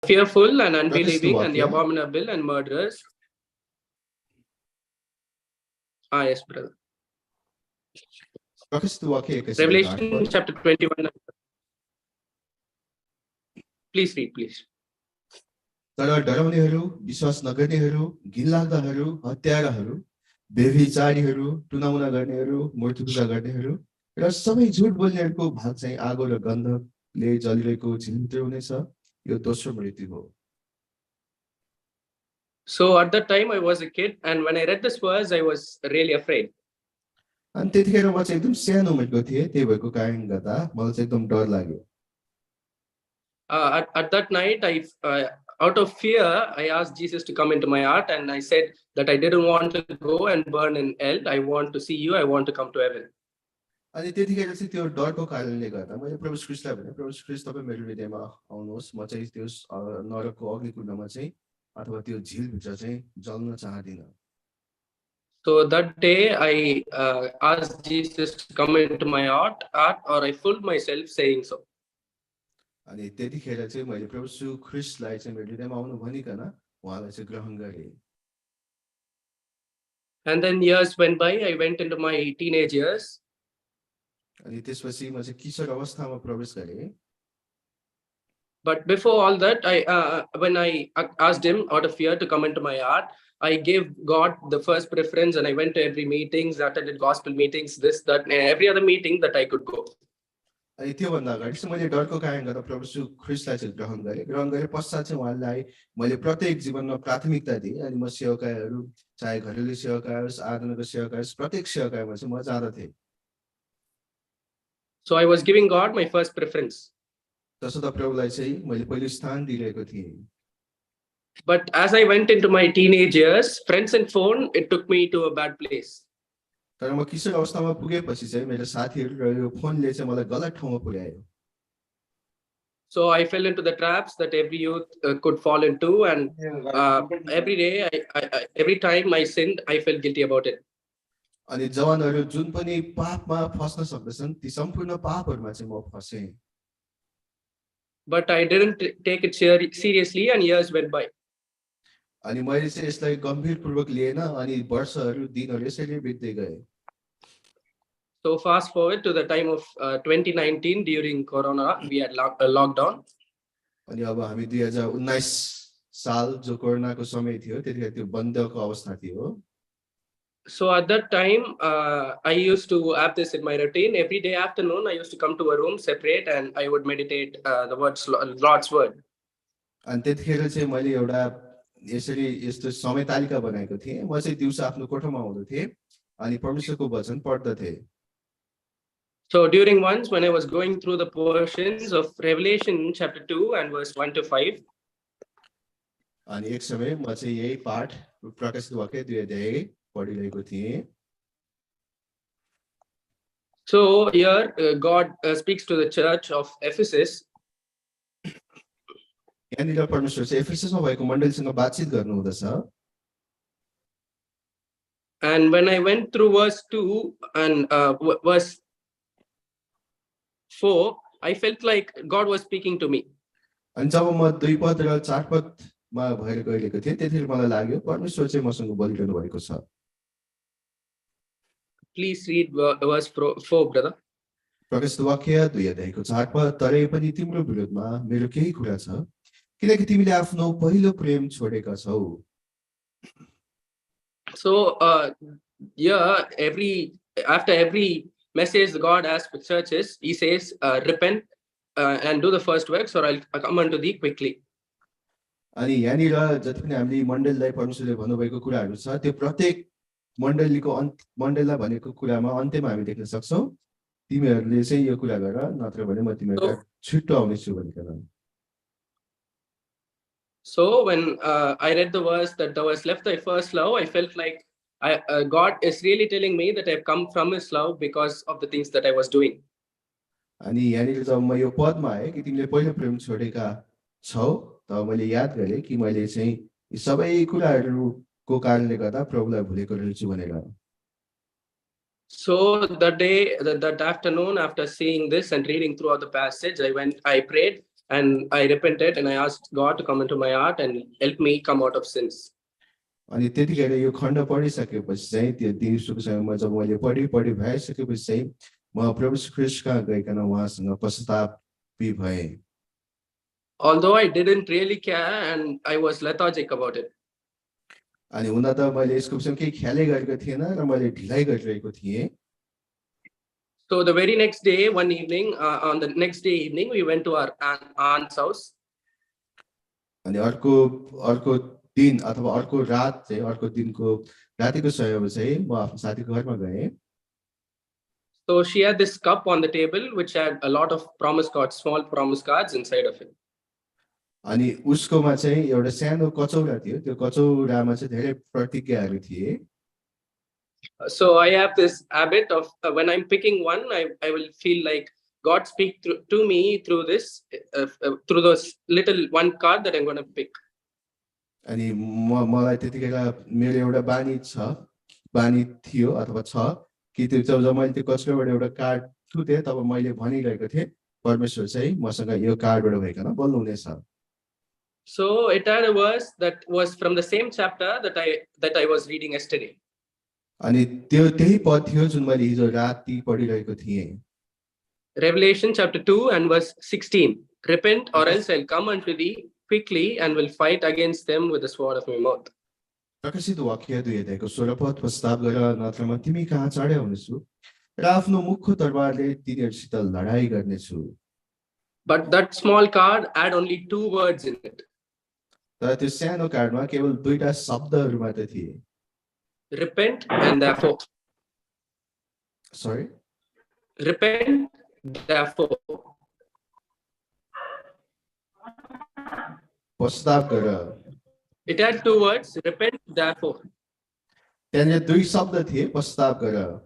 fearful and unbelieving and the abominable and murderers. Yes, brother. Revelation chapter 21. Please read, please. तर डराउनेहरू, विश्वास नगर्नेहरू, घिनलाग्दाहरू, हत्याराहरू, व्यभिचारीहरू, टुनाउना गर्नेहरू, मूर्तिपूजा गर्नेहरू र सबै झुट बोल्नेहरूको भाग चाहिँ आगो र गन्धकले जलिरहेको झिल्मिलो हुनेछ। यो दोस्रो मृत्यु हो। So at that time I was a kid, and when I read this verse I was really afraid. अनि त्यतिखेर म चाहिँ एकदम सानो उमेरको थिएँ, त्यही भएको कारणले गर्दा मलाई चाहिँ एकदम डर लाग्यो। At that night, out of fear, I asked Jesus to come into my heart, and I said that I didn't want to go and burn in hell. I want to see you. I want to come to heaven. अनि त्यतिखेर चाहिँ त्यो डरको कारणले गर्दा मैले प्रभु ख्रीष्टलाई भने, प्रभु ख्रीष्ट तपाईँ मेरो हृदयमा आउनुहोस्, म चाहिँ त्यो नरकको अग्निकुण्डमा चाहिँ अथवा त्यो झिलभित्र चाहिँ जल्न चाहदिनँ। So that day I asked Jesus to come into my heart, or I fooled myself saying so. अनि त्यतिखेर चाहिँ मैले प्रभु ख्रीष्टलाई चाहिँ मेरो हृदयमा आउनु भनिकन उहाँलाई चाहिँ ग्रहण गरेँ। And then years went by. I went into my teenage years. अनि त्यसपछि म चाहिँ किशोर अवस्थामा प्रवेश गरेँ। But before all that, when I asked him out of fear to come into my heart, I gave God the first preference, and I went to every meetings, attended gospel meetings, this, that, and every other meeting that I could go. अनि त्योभन्दा अगाडि चाहिँ मैले डरको कारण गर्दा प्रभु ख्रीष्टलाई चाहिँ ग्रहण गरे पश्चात चाहिँ उहाँलाई मैले प्रत्येक जीवनमा प्राथमिकता दिएँ। अनि म सेवकाईहरू, चाहे घरेलु सेवकाई होस्, आराधनाको सेवकाई होस्, प्रत्येक सेवकाईमा चाहिँ म जाँदथेँ। So I was giving God my first preference. तसर्थ प्रभुलाई चाहिँ मैले पहिलो स्थान दिइरहेको थिएँ। But as I went into my teenage years, friends and phone, it took me to a bad place. तर म किशोर अवस्थामा पुगेपछि चाहिँ मेरो साथीहरू र यो फोनले चाहिँ मलाई गलत ठाउँमा पुर्यायो। So I fell into the traps that every youth could fall into, and every day, every time I sinned, I felt guilty about it. अनि जवानहरू जुन पनि पापमा फस्न सक्दछन्, ती सम्पूर्ण पापहरूमा चाहिँ म फसेँ। But I didn't take it seriously, and years went by. अनि मैले चाहिँ यसलाई गम्भीरपूर्वक लिएन, अनि वर्षहरू दिनहरू यसरी बित्दै गए। So fast forward to the time of 2019 during Corona, we had lockdown. अनि अब हामी 2019 साल जो कोरोनाको समय थियो, त्यतिखेर त्यो बन्दको अवस्था थियो। So at that time, I used to have this in my routine. Every day afternoon, I used to come to a room separate, and I would meditate the Lord's word. अनि त्यतिखेर चाहिँ मैले एउटा यसरी यस्तो समय तालिका बनाएको थिएँ। म चाहिँ दिउँसो आफ्नो कोठामा आउँदथे अनि परमेश्वरको वचन पढ्दथे। So during once when I was going through the portions of Revelation chapter 2 and verse 1 to 5, अनि एक समय म चाहिँ यही पाठ प्रकाशित वाक्य 2 अध्याय पढिरहेको थिएँ। So here God speaks to the church of Ephesus. यहाँनिर परमेश्वर चाहिँ एफिससमा भएको मण्डलीसँग बातचित गर्नुहुँदछ। And when I went through verse 2 and verse 4, I felt like God was speaking to me. अनि जब म 2 पद र 4 पदमा भएर गएको थिएँ, त्यतिखेर मलाई लाग्यो परमेश्वर चाहिँ मसँग बोलिरहनु भएको छ। Please read verse 4, brother. प्रकाशित वाक्य 2 अध्यायको 4 पद, तरै पनि तिम्रो विरोधमा मेरो केही कुरा छ, किनकि तिमीले आफ्नो पहिलो प्रेम छोडेका छौ। So here after every message God asks for churches, he says repent and do the first works, or I'll come unto thee quickly. अनि यहाँनिर जति पनि हामीले मण्डलीलाई परमेश्वरले भन्नुभएको कुराहरू छ, त्यो प्रत्येक मण्डलीलाई भनेको कुरामा अन्त्यमा हामी देख्न सक्छौं, तिमीहरूले चाहिँ यो कुरा गर, नत्र भने म तिमीहरूलाई छिट्टो आउनेछु भनिकन। So when I read the verse that thou hast left thy first love, I felt like God is really telling me that I've come from his love because of the things that I was doing. अनि यहाँनिर जब म यो पदमा आए कि तिमीले पहिलो प्रेम छोडेका छौ, तब मैले याद गरेँ कि मैले चाहिँ यी सबै कुराहरूको कारणले गर्दा प्रभुलाई भुलेको रहेछु भनेर। So that afternoon, after seeing this and reading throughout the passage, I prayed and I repented and I asked God to come into my heart and help me come out of sins. अनि त्यतिखेर यो खण्ड पढिसकेपछि चाहिँ त्यो दिउँसोको समयमा जब मैले पढि भइसकेपछि चाहिँ म प्रभु श्री ख्रीष्ट कहाँ गइकन उहाँसँग पश्चातापी भएँ। Although I didn't really care and I was lethargic about it. अनि हुन त मैले यसको विषयमा केही ख्यालै गरेको थिएन र मैले ढिलाइ गरिरहेको थिएँ। So the very next day, one evening, on the next day evening, we went to our aunt's house. अनि अर्को दिन अथवा अर्को रात चाहिँ अर्को दिनको रातिको समयमा चाहिँ म आफ्नो साथीको घरमा गएँ। So she had this cup on the table which had a lot of promise cards, small promise cards inside of it. अनि उसकोमा चाहिँ एउटा सानो कचौरा थियो, त्यो कचौरामा चाहिँ धेरै प्रतिज्ञाहरू थिए। So I have this habit of when I'm picking one, I will feel like God speak to me through this, through those little one card that I'm going to pick. अनि मलाई त्यतिखेर मेरो एउटा बानी थियो अथवा छ कि त्यो जब मैले त्यो कचौराबाट एउटा कार्ड थुते तब मैले भनिरहेको थिएँ परमेश्वर चाहिँ मसँग यो कार्डबाट भइकन बोल्नुहुनेछ। So it had a verse that was from the same chapter that I was reading yesterday. अनि त्यो त्यही पद थियो जुन मैले हिजो राति पढिरहेको थिएँ। Revelation chapter 2 and verse 16. Repent or else I'll come unto thee quickly and will fight against them with the sword of my mouth. प्रकाशित वाक्य 2 अध्यायको 16 पद प्रस्ताव गरेर नत्रमा तिमी कहाँ चढे आउनेछु र आफ्नो मुखको तरबारले तिनीहरूसित लडाई गर्नेछु। But that small card had only 2 words in it. तर त्यो सानो कार्डमा केवल दुईटा शब्दहरू मात्र थिए। Repent and therefore. Sorry? Repent therefore. पश्चाताप गर। It had 2 words, repent therefore. त्यहाँनिर दुई शब्द थिए, पश्चाताप गर।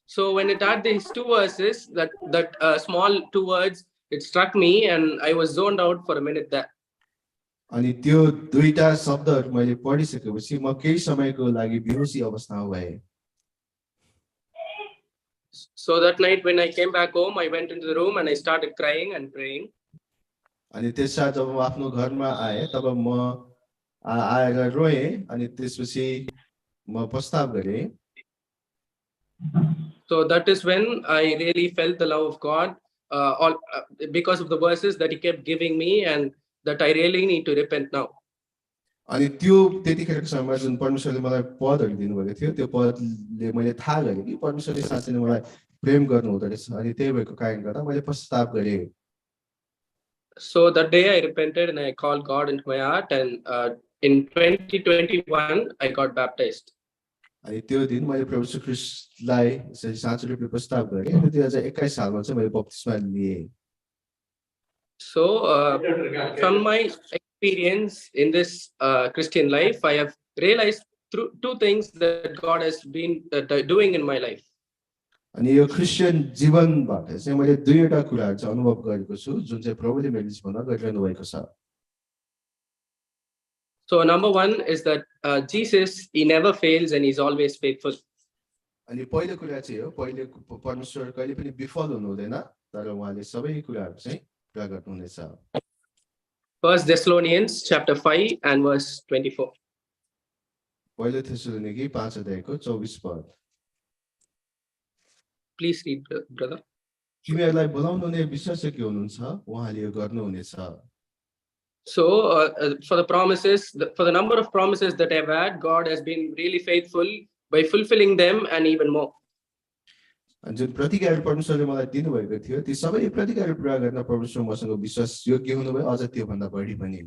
So when it had these 2 verses, that small 2 words, it struck me and I was zoned out for a minute there. अनि त्यो दुईटा शब्दहरू मैले पढिसकेपछि म केही समयको लागि बेहोसी अवस्थामा भएँ। So that night when I came back home, I went into the room and I started crying and praying. अनि त्यसपछि जब म आफ्नो घरमा आएँ तब म आएर रोएँ अनि त्यसपछि म पश्चाताप गरेँ। So that is when I really felt the love of God, because of the verses that He kept giving me, and that I really need to repent now. अनि त्यो त्यतिखेरको समयमा जुन परमेश्वरले मलाई पदहरू दिनुभएको थियो त्यो पदले मैले थाहा गरेँ कि परमेश्वरले साँच्चै नै मलाई प्रेम गर्नुहुँदो रहेछ अनि त्यही भएको कारणले गर्दा मैले पश्चाताप गरेँ। So that day I repented and I called God into my heart, and in 2021 I got baptized. अनि त्यो दिन मैले प्रभु श्री ख्रीष्टलाई साँचो रूपले प्रस्ताव गरेँ अनि 2021 सालमा चाहिँ मैले बप्तिस्मा लिएँ। So from my experience in this Christian life, I have realized through 2 things that God has been doing in my life. अनि यो क्रिस्चियन जीवनबाट चाहिँ मैले दुईवटा कुराहरू चाहिँ अनुभव गरेको छु जुन चाहिँ प्रभुले मेरो जीवनमा गरिरहनु भएको छ। So number 1 is that Jesus, He never fails and He's always faithful. अनि पहिलो कुरा चाहिँ हो पहिले परमेश्वर कहिले पनि विफल हुनु हुँदैन तर उहाँले सबै कुराहरू चाहिँ पुरा गर्नुहुनेछ। 1 Thessalonians chapter 5 and verse 24. पहिलो थेसलोनिकी 5 अध्यायको 24 पद। Please read, brother. तिमीहरूलाई बोलाउनु हुने विश्वासयोग्य हुनुहुन्छ उहाँले यो गर्नुहुनेछ। So for the promises, for the number of promises that I've had, God has been really faithful by fulfilling them and even more. अनि जुन प्रतिज्ञाहरू परमेश्वरले मलाई दिनुभएको थियो ती सबै प्रतिज्ञाहरू पुरा गर्न परमेश्वर मसँग विश्वास योग्य हुनुभयो अझ त्योभन्दा बढी पनि।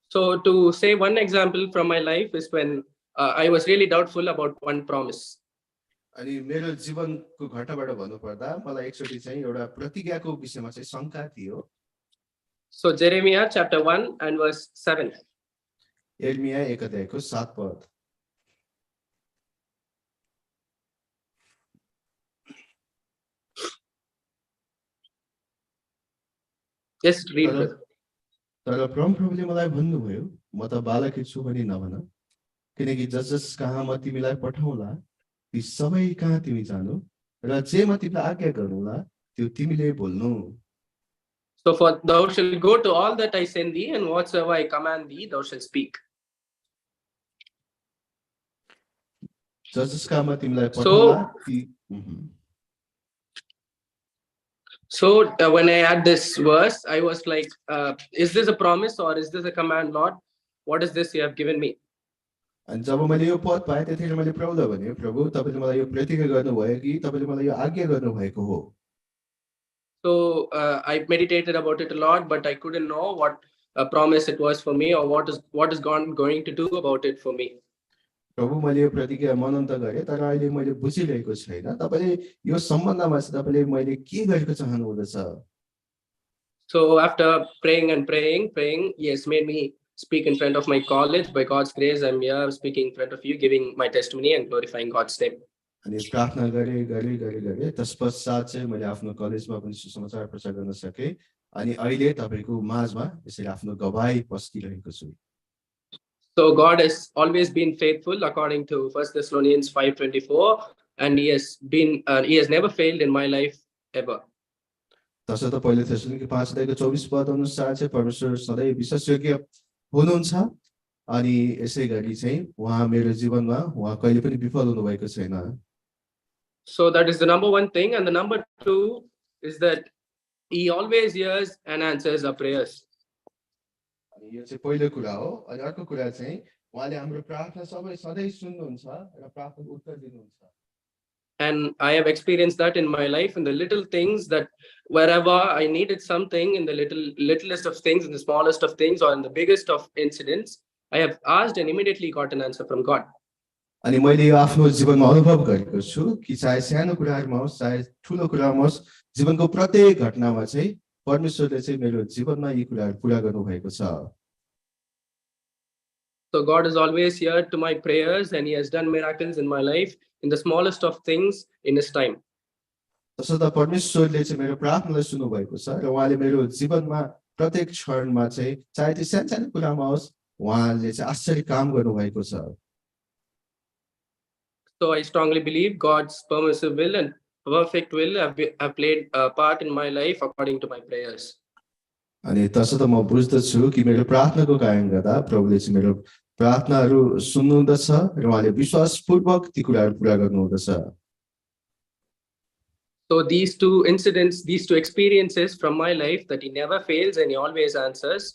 So to say one example from my life is when I was really doubtful about one promise. अनि मेरो जीवनको घटनाबाट भन्नुपर्दा मलाई एकचोटि चाहिँ एउटा प्रतिज्ञाको विषयमा चाहिँ शंका थियो। So Jeremiah chapter 1 and verse 7. यिर्मया 1 अध्यायको 7 पद। Just read, brother. तर प्रभुले मलाई भन्नुभयो म त बालकै छु भनी नभन किनकि जस कहाँ म तिमीलाई पठाउँला ती सबै कहाँ तिमी जानु र जे म तिमीलाई आज्ञा गरौँला त्यो तिमीले बोल्नु. So for thou shalt go to all that I send thee, and whatsoever I command thee, thou shalt speak. जसकामा तिमीलाई पठाउला So, ती when I had this verse, I was like, is this a promise or is this a command, Lord? What is this you have given me? अनि जब मैले यो पद पाएँ त्यतिखेर मैले प्रभुलाई भने प्रभु तपाईँले मलाई यो प्रतिज्ञा गर्नुभयो कि तपाईँले मलाई यो आज्ञा गर्नुभएको हो. So I meditated about it a lot, but I couldn't know what promise it was for me or what is God going to do about it for me. प्रभु मैले यो प्रतिज्ञा मनन त गरेँ तर अहिले मैले बुझिरहेको छैन तपाईँले यो सम्बन्धमा चाहिँ तपाईँले मैले के गरेको चाहनु हुँदछ. So after praying and praying, he has made me speak in front of my college. By God's grace, I'm here speaking in front of you, giving my testimony and glorifying God's name. अनि प्रार्थना गरे त्यसपश्चात चाहिँ मैले आफ्नो कलेजमा पनि सुसमाचार प्रचार गर्न सकेँ अनि अहिले तपाईँको माझमा यसरी आफ्नो गवाही पस्किरहेको छु. So God has always been faithful according to 1 Thessalonians 5:24, and he has never failed in my life ever. तसर्थ पहिलो थेसलोनिके 5:24 अनुसार चाहिँ परमेश्वर सधैँ विश्वासयोग्य हुनुहुन्छ अनि यसै गरी चाहिँ उहाँ मेरो जीवनमा उहाँ कहिले पनि विफल हुनुभएको छैन. So that is the number one thing, and the number two is that he always hears and answers our prayers. अनि यो चाहिँ पहिलो कुरा हो. अनि अर्को कुरा चाहिँ उहाँले हाम्रो प्रार्थना सधैँ सुन्नुहुन्छ र प्रार्थनाको उत्तर दिनुहुन्छ. And I have experienced that in my life, in the little things, that wherever I needed something, in the littlest of things, in the smallest of things, or in the biggest of incidents, I have asked and immediately got an answer from God. अनि मैले यो आफ्नो जीवनमा अनुभव गरेको छु कि चाहे सानो कुराहरुमा होस् चाहे ठूलो कुरामा होस् जीवनको प्रत्येक घटनामा चाहिँ परमेश्वरले चाहिँ मेरो जीवनमा यी कुराहरु पूरा गर्नु भएको छ. So God is always here to my prayers, and he has done miracles in my life in the smallest of things in his time. तसर्थ परमेश्वरले चाहिँ मेरो प्रार्थनालाई सुन्नु भएको छ र उहाँले मेरो जीवनमा प्रत्येक क्षणमा चाहिँ चाहे त्यो सानो कुरामा होस् उहाँले चाहिँ आश्चर्य काम गर्नु भएको छ. So I strongly believe God's permissive will and perfect will have played a part in my life according to my prayers. अनि तसर्थ म बुझ्दछु कि मेरो प्रार्थनाको कारण गर्दा प्रभुले चाहिँ मेरो प्रार्थनाहरू सुन्नुहुँदछ र उहाँले विश्वासपूर्वक ती कुराहरू पूरा गर्नुहुँदछ. So these two incidents, these two experiences from my life, that he never fails and he always answers.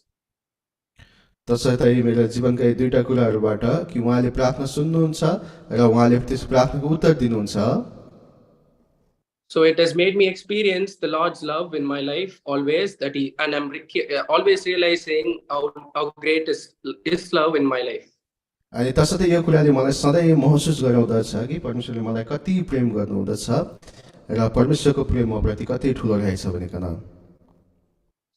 तसर्थ मेरो जीवनका यी दुईटा कुराहरूबाट कि उहाँले प्रार्थना सुन्नुहुन्छ र उहाँले त्यस प्रार्थनाको उत्तर दिनुहुन्छ. So it has made me experience the Lord's love in my life always, and I'm always realizing how great is his love in my life. अनि तसर्थ यो कुराले मलाई सधैँ महसुस गराउँदछ कि परमेश्वरले मलाई कति प्रेम गर्नुहुँदछ र परमेश्वरको प्रेम मप्रति कति ठुलो रहेछ भनिकन.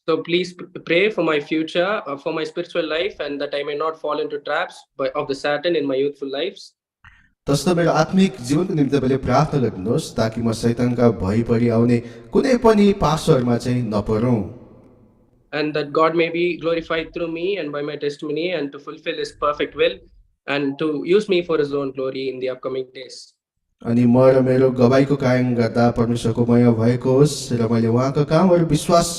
So please pray for my future, for my spiritual life, and that I may not fall into traps of the Satan in my youthful lives. तसर्थ मेरो आत्मिक जीवनको निम्ति तपाईँले प्रार्थना गर्नुहोस् ताकि म शैतानका भइपरि आउने कुनै पनि पासहरूमा चाहिँ नपरौँ. And that God may be glorified through me and by my testimony, and to fulfill his perfect will and to use me for his own glory in the upcoming days. अनि म र मेरो गवाईको कारण गर्दा परमेश्वरको महिमा भएको होस् र मैले उहाँको कामहरू विश्वास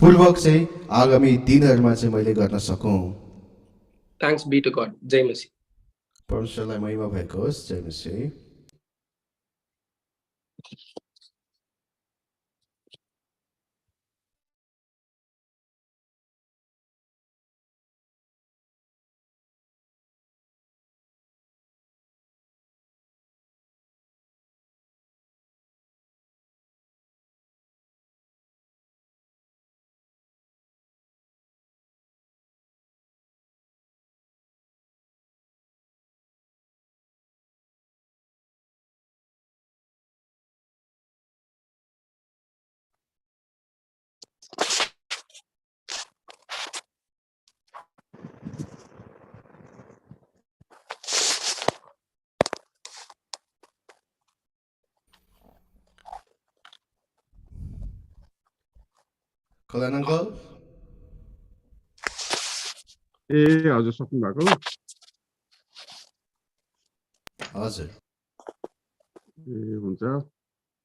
पूर्वक चाहिँ आगामी दिनहरूमा चाहिँ मैले गर्न सकौँ. Thanks be to God. Jai Masi. परमेश्वरलाई महिमा भएको होस्. जय मसीह. कल्याण अङ्कल ए हजुर सक्नु भएको हजुर ए हुन्छ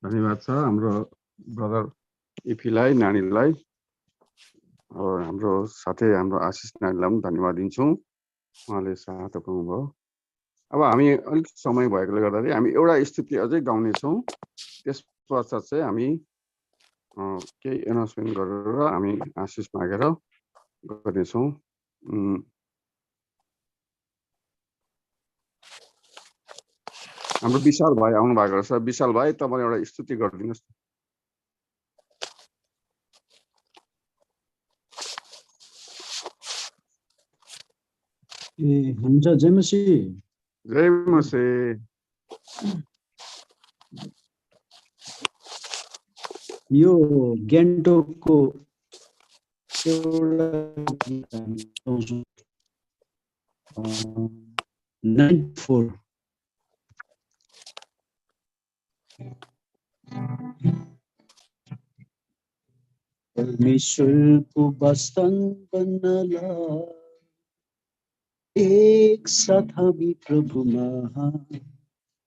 धन्यवाद छ हाम्रो ब्रदर इफीलाई, नानीलाई, हाम्रो साथै हाम्रो आशिष नानीलाई पनि धन्यवाद दिन्छौँ। उहाँले साथ पुग्नुभयो। अब हामी अलिक समय भएकोले गर्दाखेरि हामी एउटा स्तुति अझै गाउनेछौँ। त्यस पश्चात चाहिँ हामी केही एनाउन्समेन्ट गरेर हामी आशिष मागेर गर्नेछौँ। हाम्रो विशाल भाइ आउनु भएको रहेछ। विशाल भाइ, तपाईँ एउटा स्तुति गरिदिनुहोस्। हुन्छ। जय मसी। जय मसी। यो गान्तोकको एउटा गीत हामी गाउँछौँ, 94। परमेश्वरको वास्तन बन्नलाई एक साथ हामी प्रभुमा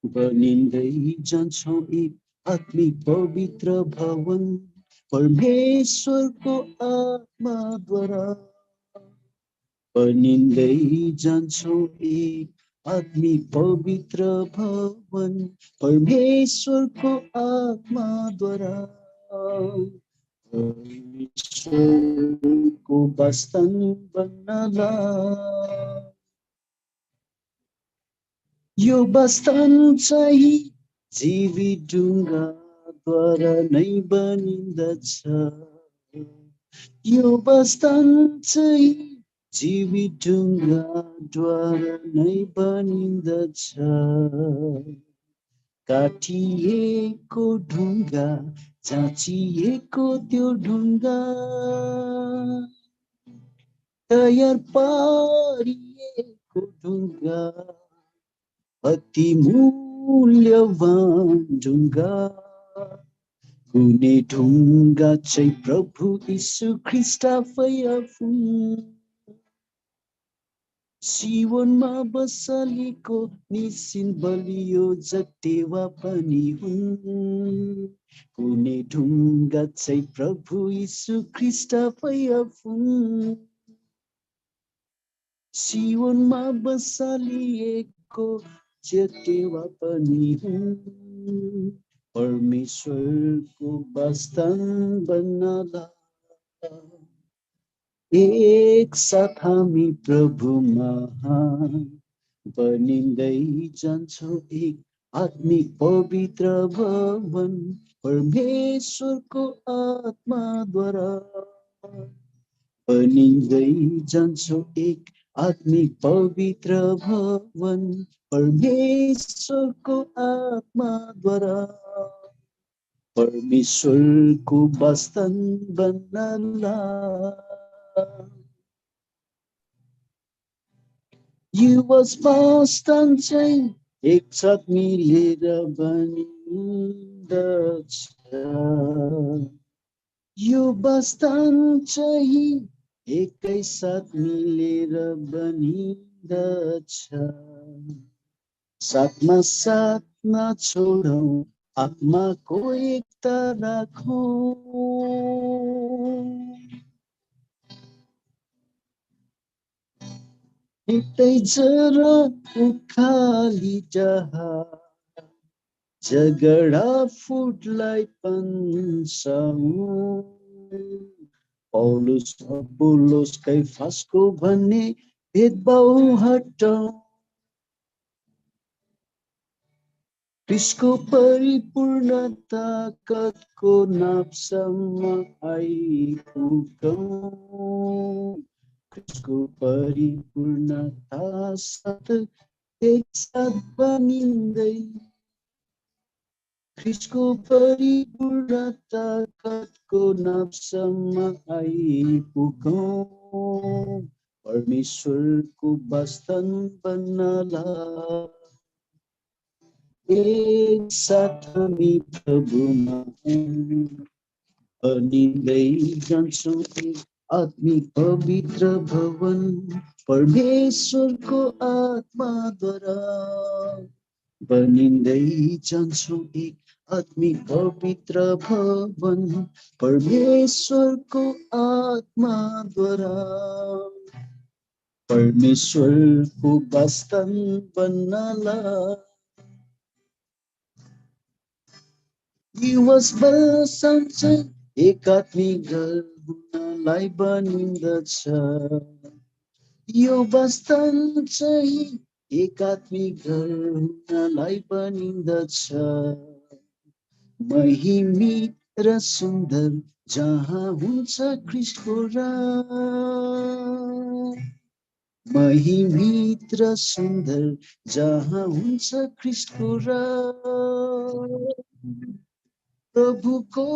बनिँदै जान्छौँ एक आत्मिक पवित्र भवन परमेश्वरको आत्माद्वारा बनिँदै जान्छौँ एक आत्मिक पवित्र भवन परमेश्वरको आत्माद्वारा परमेश्वरको वास्तन बन्नलाई यो वास्तन चाहिँ जीवित ढुङ्गाद्वारा नै बनिन्दछ यो वास्तन चाहिँ जीवित ढुङ्गाद्वारा नै बनिन्दछ काटिएको ढुङ्गा चाचिएको त्यो ढुङ्गा तयार पारिएको ढुङ्गा अति मूल्यवान ढुङ्गा कुनै ढुङ्गा चाहिँ प्रभु यीशु ख्रीष्ट आफू जीवनमा बसालेको निसिन बलियो जटेवा पनि हुन् कुनै ढुङ्गा चाहिँ प्रभु यीशु ख्रीष्ट आफू जीवनमा बसालिएको जटेवा पनि हुन् परमेश्वरको वास्तन बन्नलाई एक साथ हामी प्रभुमा बनिँदै जान्छौँ एक आत्मिक पवित्र भवन परमेश्वरको आत्माद्वारा बनिँदै जान्छौँ एक आत्मिक पवित्र भवन परमेश्वरको आत्माद्वारा परमेश्वरको वास्तन बन्नलाई यो वास्तन चाहिँ एकसाथ मिलेर बनिन्दछ यो वास्तन चाहिँ एकैसाथ मिलेर बनिन्दछ साथमा साथ नछोडौँ आत्माको एकता राखौँ एउटै जरा उखाली जहाज झगडा फुटलाई पन्साउँ पौलुस अपुल्लोस कैफासको भन्ने भेदभाव हटाउँ ख्रीष्टको परिपूर्णता कतको नापसम्म आइपुगौँ ख्रीष्टको परिपूर्णता साथ एकसाथ बनिँदै ख्रीष्टको परिपूर्णता कतको नापसम्म आइपुगौँ परमेश्वरको वास्तन बन्नलाई एक साथ हामी प्रभुमा बनिँदै जान्छौँ एक आत्मिक पवित्र भवन परमेश्वरको आत्माद्वारा बनिँदै जान्छौँ एक आत्मिक पवित्र भवन परमेश्वरको आत्माद्वारा परमेश्वरको वास्तव बन्नलाई दिवस बसन्छ एकात्मिक घर हुनलाई बनिन्दछ यो वास्तव चाहिँ एकात्मिक घर हुनलाई बनिन्दछ महिमित र सुन्दर जहाँ हुन्छ ख्रीष्टको राज महिमित र सुन्दर जहाँ हुन्छ ख्रीष्टको राज प्रभुको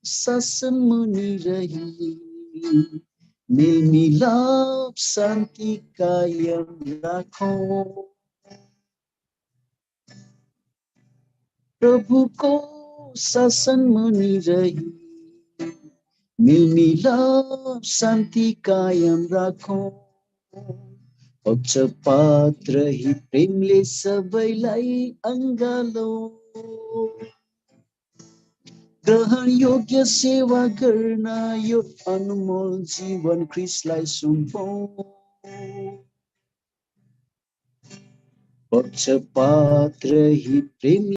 शासन मुनि रही मेलमिलाप शान्ति कायम राखौं प्रभुको शासन मुनि रही मेलमिलाप शान्ति कायम राखौं पक्षपात रहित प्रेमले सबैलाई अँगालौं ग्रहण योग्य सेवा गर्न यो अनमोल जीवन ख्रीष्टलाई सुम्पौं पक्षपात रहित प्रेम